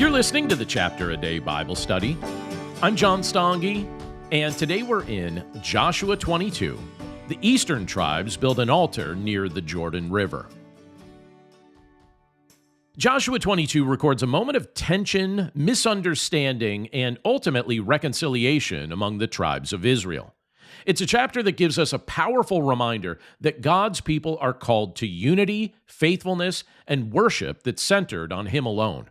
You're listening to the Chapter a Day Bible Study. I'm John Stange, and today we're in Joshua 22. The eastern tribes build an altar near the Jordan River. Joshua 22 records a moment of tension, misunderstanding, and ultimately reconciliation among the tribes of Israel. It's a chapter that gives us a powerful reminder that God's people are called to unity, faithfulness, and worship that's centered on Him alone.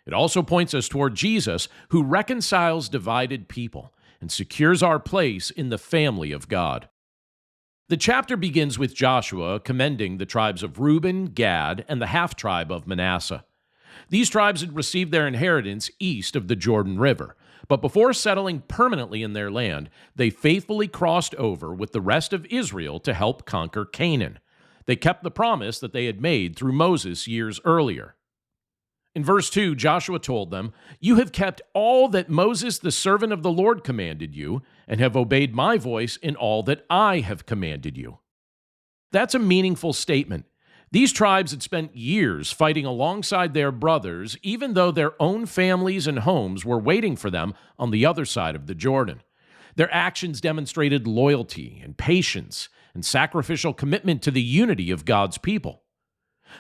It also points us toward Jesus, who reconciles divided people and secures our place in the family of God. The chapter begins with Joshua commending the tribes of Reuben, Gad, and the half-tribe of Manasseh. These tribes had received their inheritance east of the Jordan River, but before settling permanently in their land, they faithfully crossed over with the rest of Israel to help conquer Canaan. They kept the promise that they had made through Moses years earlier. In verse 2, Joshua told them, "You have kept all that Moses, the servant of the Lord, commanded you, and have obeyed my voice in all that I have commanded you." That's a meaningful statement. These tribes had spent years fighting alongside their brothers, even though their own families and homes were waiting for them on the other side of the Jordan. Their actions demonstrated loyalty and patience and sacrificial commitment to the unity of God's people.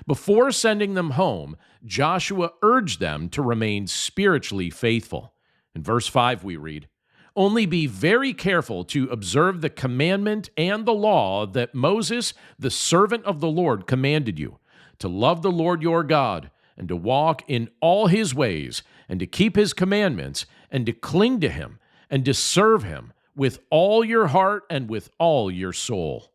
Before sending them home, Joshua urged them to remain spiritually faithful. In verse 5 we read, "Only be very careful to observe the commandment and the law that Moses, the servant of the Lord, commanded you, to love the Lord your God, and to walk in all His ways, and to keep His commandments, and to cling to Him, and to serve Him with all your heart and with all your soul."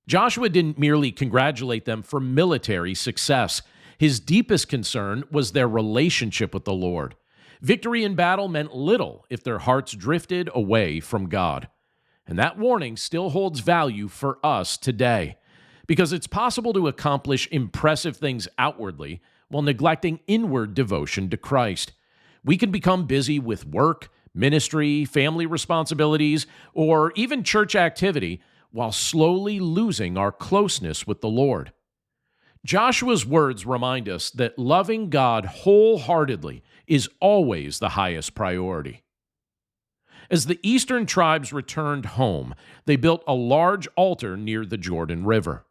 Joshua didn't merely congratulate them for military success. His deepest concern was their relationship with the Lord. Victory in battle meant little if their hearts drifted away from God. And that warning still holds value for us today, because it's possible to accomplish impressive things outwardly while neglecting inward devotion to Christ. We can become busy with work, ministry, family responsibilities, or even church activity while slowly losing our closeness with the Lord. Joshua's words remind us that loving God wholeheartedly is always the highest priority. As the eastern tribes returned home, they built a large altar near the Jordan River.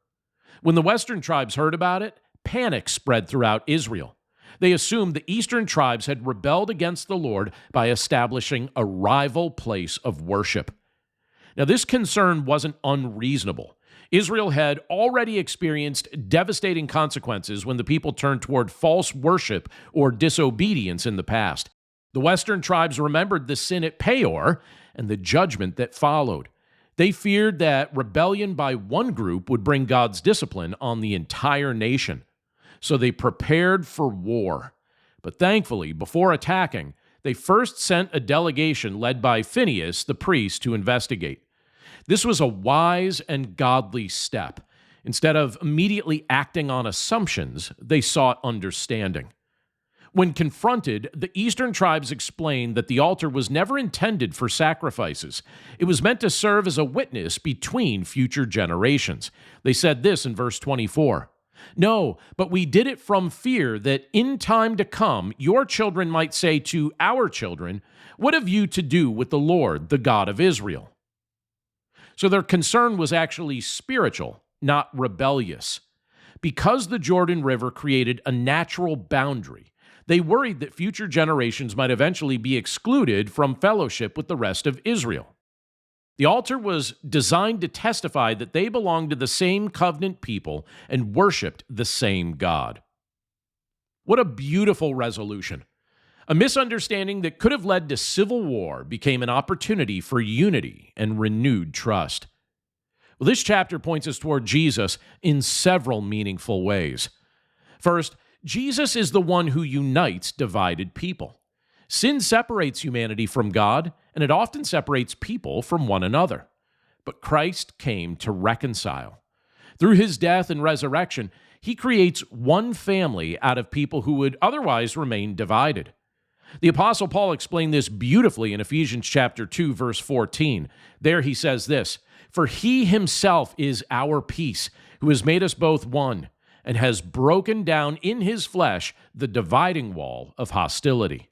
When the western tribes heard about it, panic spread throughout Israel. They assumed the eastern tribes had rebelled against the Lord by establishing a rival place of worship. Now, this concern wasn't unreasonable. Israel had already experienced devastating consequences when the people turned toward false worship or disobedience in the past. The western tribes remembered the sin at Peor and the judgment that followed. They feared that rebellion by one group would bring God's discipline on the entire nation. So they prepared for war. But thankfully, before attacking, they first sent a delegation led by Phinehas, the priest, to investigate. This was a wise and godly step. Instead of immediately acting on assumptions, they sought understanding. When confronted, the eastern tribes explained that the altar was never intended for sacrifices. It was meant to serve as a witness between future generations. They said this in verse 24. "No, but we did it from fear that in time to come your children might say to our children, 'What have you to do with the Lord, the God of Israel?'" So their concern was actually spiritual, not rebellious. Because the Jordan River created a natural boundary, they worried that future generations might eventually be excluded from fellowship with the rest of Israel. The altar was designed to testify that they belonged to the same covenant people and worshiped the same God. What a beautiful resolution. A misunderstanding that could have led to civil war became an opportunity for unity and renewed trust. Well, this chapter points us toward Jesus in several meaningful ways. First, Jesus is the one who unites divided people. Sin separates humanity from God, and it often separates people from one another. But Christ came to reconcile. Through His death and resurrection, He creates one family out of people who would otherwise remain divided. The Apostle Paul explained this beautifully in Ephesians chapter 2, verse 14. There he says this, "For He Himself is our peace, who has made us both one, and has broken down in his flesh the dividing wall of hostility.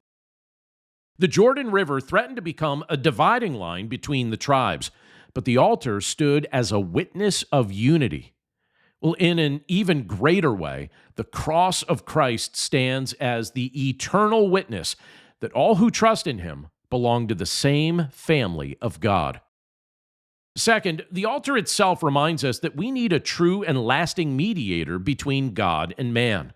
The Jordan River threatened to become a dividing line between the tribes, but the altar stood as a witness of unity. Well, in an even greater way, the cross of Christ stands as the eternal witness that all who trust in him belong to the same family of God. Second, the altar itself reminds us that we need a true and lasting mediator between God and man.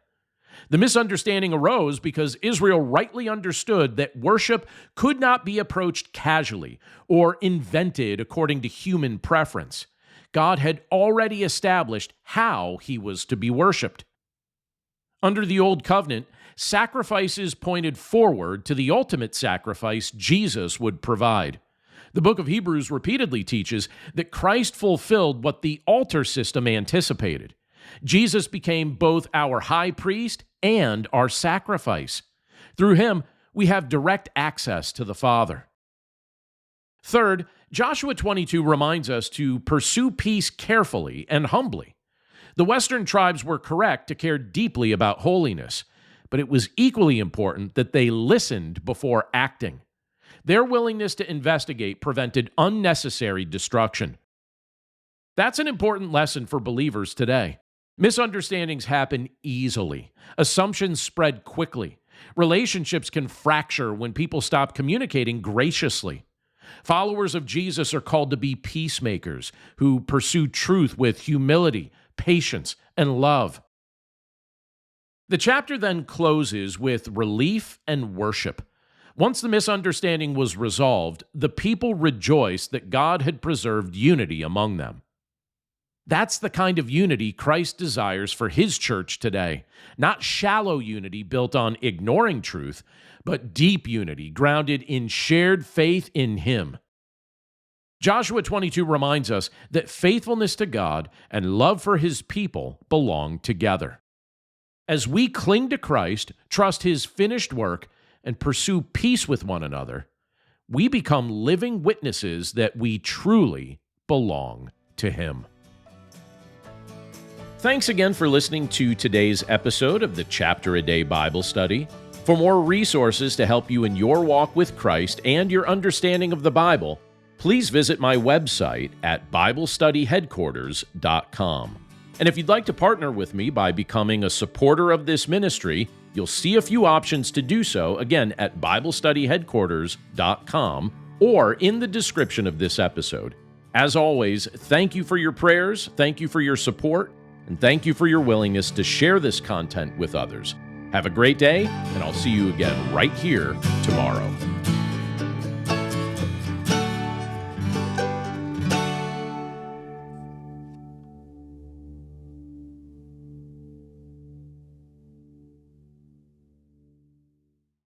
The misunderstanding arose because Israel rightly understood that worship could not be approached casually or invented according to human preference. God had already established how he was to be worshiped. Under the Old Covenant, sacrifices pointed forward to the ultimate sacrifice Jesus would provide. The book of Hebrews repeatedly teaches that Christ fulfilled what the altar system anticipated. Jesus became both our high priest and our sacrifice. Through him, we have direct access to the Father. Third, Joshua 22 reminds us to pursue peace carefully and humbly. The Western tribes were correct to care deeply about holiness, but it was equally important that they listened before acting. Their willingness to investigate prevented unnecessary destruction. That's an important lesson for believers today. Misunderstandings happen easily. Assumptions spread quickly. Relationships can fracture when people stop communicating graciously. Followers of Jesus are called to be peacemakers who pursue truth with humility, patience, and love. The chapter then closes with relief and worship. Once the misunderstanding was resolved, the people rejoiced that God had preserved unity among them. That's the kind of unity Christ desires for his church today. Not shallow unity built on ignoring truth, but deep unity grounded in shared faith in him. Joshua 22 reminds us that faithfulness to God and love for his people belong together. As we cling to Christ, trust his finished work, and pursue peace with one another, we become living witnesses that we truly belong to him. Thanks again for listening to today's episode of the Chapter a Day Bible Study. For more resources to help you in your walk with Christ and your understanding of the Bible, please visit my website at BibleStudyHeadquarters.com. And if you'd like to partner with me by becoming a supporter of this ministry, you'll see a few options to do so, again, at BibleStudyHeadquarters.com or in the description of this episode. As always, thank you for your prayers, thank you for your support, and thank you for your willingness to share this content with others. Have a great day, and I'll see you again right here tomorrow.